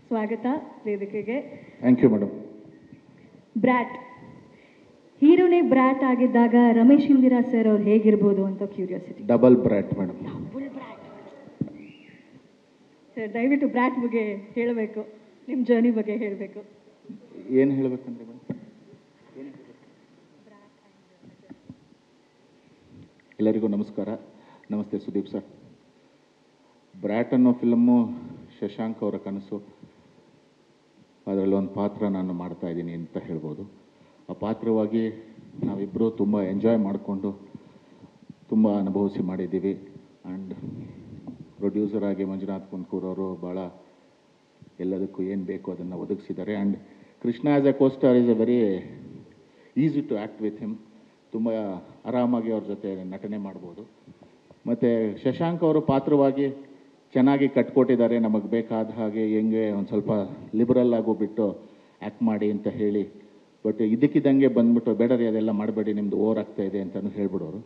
ಸ್ವಾಗತ ವೇದಿಕೆಗೆ. Thank you madam. Brat ಹೀರೋನೇ ಬ್ರ್ಯಾಟ್ ಆಗಿದ್ದಾಗ ರಮೇಶ್ ಇಂದಿರಾ ಸರ್ ಅವ್ರು ಹೇಗಿರ್ಬೋದು ಅಂತ curiosity. Double brat madam. Sir ದಯವಿಟ್ಟು ಬ್ರ್ಯಾಟ್ ಬಗ್ಗೆ ಹೇಳಬೇಕು, ನಿಮ್ಮ ಜರ್ನಿ ಬಗ್ಗೆ ಹೇಳಬೇಕು. ಏನು ಹೇಳಬೇಕಂದ್ರೆ ಮೇಡಮ್? ಎಲ್ಲರಿಗೂ ನಮಸ್ಕಾರ. ನಮಸ್ತೆ ಸುದೀಪ್ ಸರ್. ಬ್ರ್ಯಾಟ್ ಅನ್ನೋ ಫಿಲಮ್ಮು ಶಶಾಂಕ್ ಅವರ ಕನಸು. ಅದರಲ್ಲಿ ಒಂದು ಪಾತ್ರ ನಾನು ಮಾಡ್ತಾ ಇದ್ದೀನಿ ಅಂತ ಹೇಳ್ಬೋದು. ಆ ಪಾತ್ರವಾಗಿ ನಾವಿಬ್ಬರು ತುಂಬ ಎಂಜಾಯ್ ಮಾಡಿಕೊಂಡು ತುಂಬ ಅನುಭವಿಸಿ ಮಾಡಿದ್ದೀವಿ. ಆ್ಯಂಡ್ ಪ್ರೊಡ್ಯೂಸರ್ ಆಗಿ ಮಂಜುನಾಥ್ ಕುಂದ್ಕೂರ್ ಅವರು ಭಾಳ ಎಲ್ಲದಕ್ಕೂ ಏನು ಬೇಕು ಅದನ್ನು ಒದಗಿಸಿದ್ದಾರೆ. And Krishna as a costar is a very easy to act with him. ತುಂಬ ಆರಾಮಾಗಿ ಅವ್ರ ಜೊತೆ ನಟನೆ ಮಾಡ್ಬೋದು. ಮತ್ತು ಶಶಾಂಕ್ ಅವರು ಪಾತ್ರವಾಗಿ ಚೆನ್ನಾಗಿ ಕಟ್ಕೊಟ್ಟಿದ್ದಾರೆ. ನಮಗೆ ಬೇಕಾದ ಹಾಗೆ ಹೆಂಗೆ ಒಂದು ಸ್ವಲ್ಪ ಲಿಬರಲ್ ಆಗು ಬಿಟ್ಟು ಆ್ಯಕ್ಟ್ ಮಾಡಿ ಅಂತ ಹೇಳಿ, ಬಟ್ ಇದಕ್ಕಿದ್ದಂಗೆ ಬಂದ್ಬಿಟ್ಟು ಬೇಡರಿ ಅದೆಲ್ಲ ಮಾಡಬೇಡಿ ನಿಮ್ಮದು ಓವರ್ ಆಗ್ತಾ ಇದೆ ಅಂತಲೂ ಹೇಳ್ಬಿಡೋರು.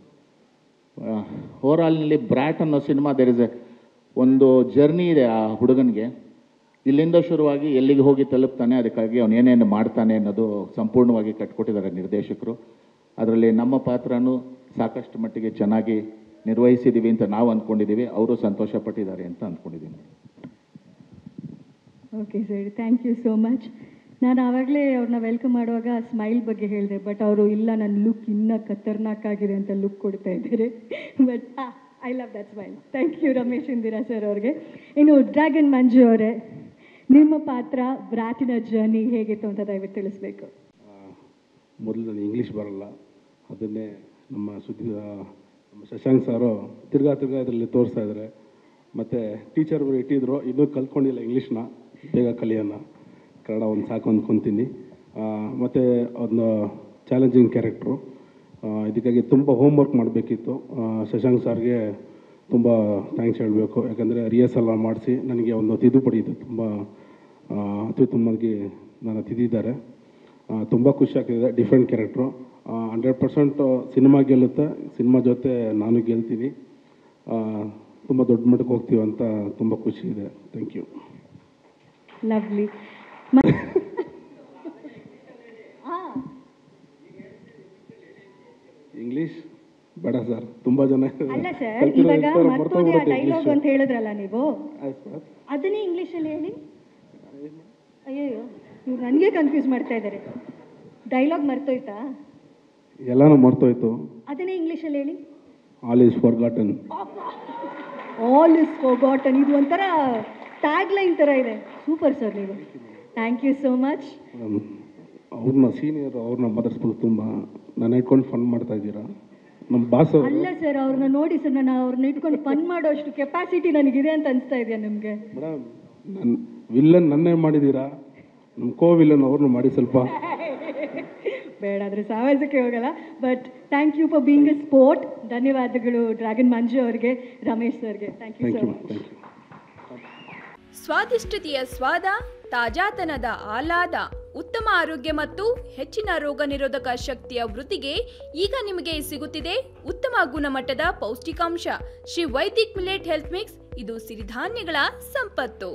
ಓವರಾಲ್ನಲ್ಲಿ ಬ್ರ್ಯಾಟ್ ಅನ್ನೋ ಸಿನಿಮಾ ದೇರ್ ಇಸ್ ಒಂದು ಜರ್ನಿ ಇದೆ ಆ ಹುಡುಗನಿಗೆ. ಇಲ್ಲಿಂದ ಶುರುವಾಗಿ ಎಲ್ಲಿಗೆ ಹೋಗಿ ತಲುಪ್ತಾನೆ, ಅದಕ್ಕಾಗಿ ಅವನು ಏನೇನು ಮಾಡ್ತಾನೆ ಅನ್ನೋದು ಸಂಪೂರ್ಣವಾಗಿ ಕಟ್ಕೊಟ್ಟಿದ್ದಾರೆ ನಿರ್ದೇಶಕರು. ಅದರಲ್ಲಿ ನಮ್ಮ ಪಾತ್ರನೂ ಸಾಕಷ್ಟು ಮಟ್ಟಿಗೆ ಚೆನ್ನಾಗಿ ನಿರ್ವಹಿಸಿದ್ದೀವಿ ಅಂತ ನಾವು ಅಂದ್ಕೊಂಡಿದ್ದೀವಿ. ಅವರು ಸಂತೋಷ ಪಟ್ಟಿದ್ದಾರೆ ಅಂತ ಅಂದ್ಕೊಂಡಿದ್ದೀನಿ. Okay sir, thank you so much. ನಾನು ಆವಾಗಲೇ ಅವ್ರನ್ನ ವೆಲ್ಕಮ್ ಮಾಡುವಾಗ ಸ್ಮೈಲ್ ಬಗ್ಗೆ ಹೇಳಿದೆ, ಬಟ್ ಅವರು ಇಲ್ಲ ನನ್ನ ಲುಕ್ ಇನ್ನೂ ಖತರ್ನಾಕ್ ಆಗಿದೆ ಅಂತ ಲುಕ್ ಕೊಡ್ತಾ ಇದ್ದಾರೆ. But I love that smile. Thank you Ramesh Indira sir ಅವ್ರಿಗೆ. ಇನ್ನು ಡ್ರ್ಯಾಗನ್ ಮಂಜು ಅವರೇ, ನಿಮ್ಮ ಪಾತ್ರ ಬ್ರ್ಯಾಟಿನ ಜರ್ನಿ ಹೇಗಿತ್ತು ಅಂತ ದಯವಿಟ್ಟು ತಿಳಿಸ್ಬೇಕು. ಮೊದಲು ನನಗೆ ಇಂಗ್ಲೀಷ್ ಬರಲ್ಲ, ಅದನ್ನೇ ನಮ್ಮ ಶಶಾಂಕ್ ಸಾರು ತಿರ್ಗಾ ಇದರಲ್ಲಿ ತೋರಿಸ್ತಾ ಇದ್ದಾರೆ. ಮತ್ತು ಟೀಚರ್ ಇಟ್ಟಿದ್ರು, ಇನ್ನೂ ಕಲ್ತ್ಕೊಂಡಿಲ್ಲ ಇಂಗ್ಲೀಷ್ನ, ಬೇಗ ಕಲಿಯೋಣ, ಕನ್ನಡ ಒಂದು ಸಾಕು ಅಂದ್ಕೊತೀನಿ. ಮತ್ತು ಒಂದು ಚಾಲೆಂಜಿಂಗ್ ಕ್ಯಾರೆಕ್ಟ್ರು, ಇದಕ್ಕಾಗಿ ತುಂಬ ಹೋಮ್ವರ್ಕ್ ಮಾಡಬೇಕಿತ್ತು. ಶಶಾಂಕ್ ಸಾರ್ಗೆ ತುಂಬ ಥ್ಯಾಂಕ್ಸ್ ಹೇಳಬೇಕು. ಯಾಕಂದರೆ ರಿಹರ್ಸಲ್ ಮಾಡಿಸಿ ನನಗೆ ಒಂದು ತಿದ್ದುಪಡಿ ಇದು ತುಂಬ ಅತ್ಯುತ್ತಮವಾಗಿ ನಾನು ತಿದ್ದಿದ್ದಾರೆ. ತುಂಬ ಖುಷಿ ಆಗ್ತಿದೆ. Different character. 100% ಸಿನಿಮಾ ಗೆಲ್ಲುತ್ತೆ. ಸಿನಿಮಾ ಜೊತೆ ನಾನು ಗೆಲ್ತೀನಿ. ತುಂಬ ದೊಡ್ಡ ಮಟ್ಟಕ್ಕೆ ಹೋಗ್ತೀವಿ ಅಂತ ತುಂಬ ಖುಷಿ ಇದೆ. Thank you. ಲವ್ಲಿ. ಇಂಗ್ಲೀಷ್ ಬೇಡ ಸರ್, ತುಂಬ ಜನ ಅಲ್ಲ ಸರ್, ಇವಾಗ ಮರ್ತೋದೆ ಆ ಡೈಲಾಗ್ ಅಂತ ಹೇಳಿದ್ರಲ್ಲ ನೀವು, ಅದನ್ನೇ ಇಂಗ್ಲೀಷಲ್ಲಿ ಹೇಳಿ. ಅಯ್ಯೋ, ಇವ್ರು ನನಗೆ ಕನ್ಫ್ಯೂಸ್ ಮಾಡ್ತಾ ಇದ್ದಾರೆ. ಡೈಲಾಗ್ ಮರ್ತೋಯ್ತಾ? ಎಲ್ಲನೂ ಮರ್ತೋಯ್ತು. ಅದನ್ನೇ ಇಂಗ್ಲೀಷಲ್ಲಿ ಹೇಳಿ. All is forgotten. All is forgotten, ಇದು ಒಂಥರ ಟ್ಯಾಗ್ ಲೈನ್ ಥರ ಇದೆ. ಸೂಪರ್ ಸರ್ ನೀವು. Thank you so much. ಅವ್ರನ್ನ ಸೀನಿಯರ್, ಅವ್ರನ್ನ ಮಾತಾಡ್ಸ್ಬೇಕು. ತುಂಬ ನಾನು ಇಟ್ಕೊಂಡು ಫನ್ ಮಾಡ್ತಾ ಇದ್ದೀರಾ ನಮ್ಮ ಬಾಸ್. ಅಲ್ಲ ಸರ್, ಅವ್ರನ್ನ ನೋಡಿ ಸರ್, ನಾನು ಅವ್ರನ್ನ ಇಟ್ಕೊಂಡು ಫನ್ ಮಾಡೋ ಅಷ್ಟು ಕೆಪಾಸಿಟಿ ನನಗಿದೆ ಅಂತ ಅನಿಸ್ತಾ ಇದೆಯಾ ನಿಮಗೆ? ಮೇಡಮ್, ನನ್ನ ವಿಲ್ಲನ್ ನನ್ನೇ ಮಾಡಿದ್ದೀರಾ, ನಮ್ಮ ವಿಲ್ಲನ್ ಅವ್ರನ್ನ ಮಾಡಿ ಸ್ವಲ್ಪ. ಬೇಡ, ಆದರೆ ಸಾವಾಸಕ್ಕೆ ಹೋಗಲ್ಲ. But thank you for being a sport. ಧನ್ಯವಾದಗಳು ಡ್ರ್ಯಾಗನ್ ಮಂಜು ಅವರಿಗೆ, ರಮೇಶ್ ಸರ್ಗೆ. Thank you so much. ಸ್ವಾದಿಷ್ಟತೆಯ ಸ್ವಾದ, ತಾಜಾತನದ ಆಹ್ಲಾದ, ಉತ್ತಮ ಆರೋಗ್ಯ ಮತ್ತು ಹೆಚ್ಚಿನ ರೋಗ ನಿರೋಧಕ ಶಕ್ತಿಯ ವೃದ್ಧಿಗೆ ಈಗ ನಿಮಗೆ ಸಿಗುತ್ತಿದೆ ಉತ್ತಮ ಗುಣಮಟ್ಟದ ಪೌಷ್ಟಿಕಾಂಶ Shri Vaidik millet health mix. ಇದು ಸಿರಿಧಾನ್ಯಗಳ ಸಂಪತ್ತು.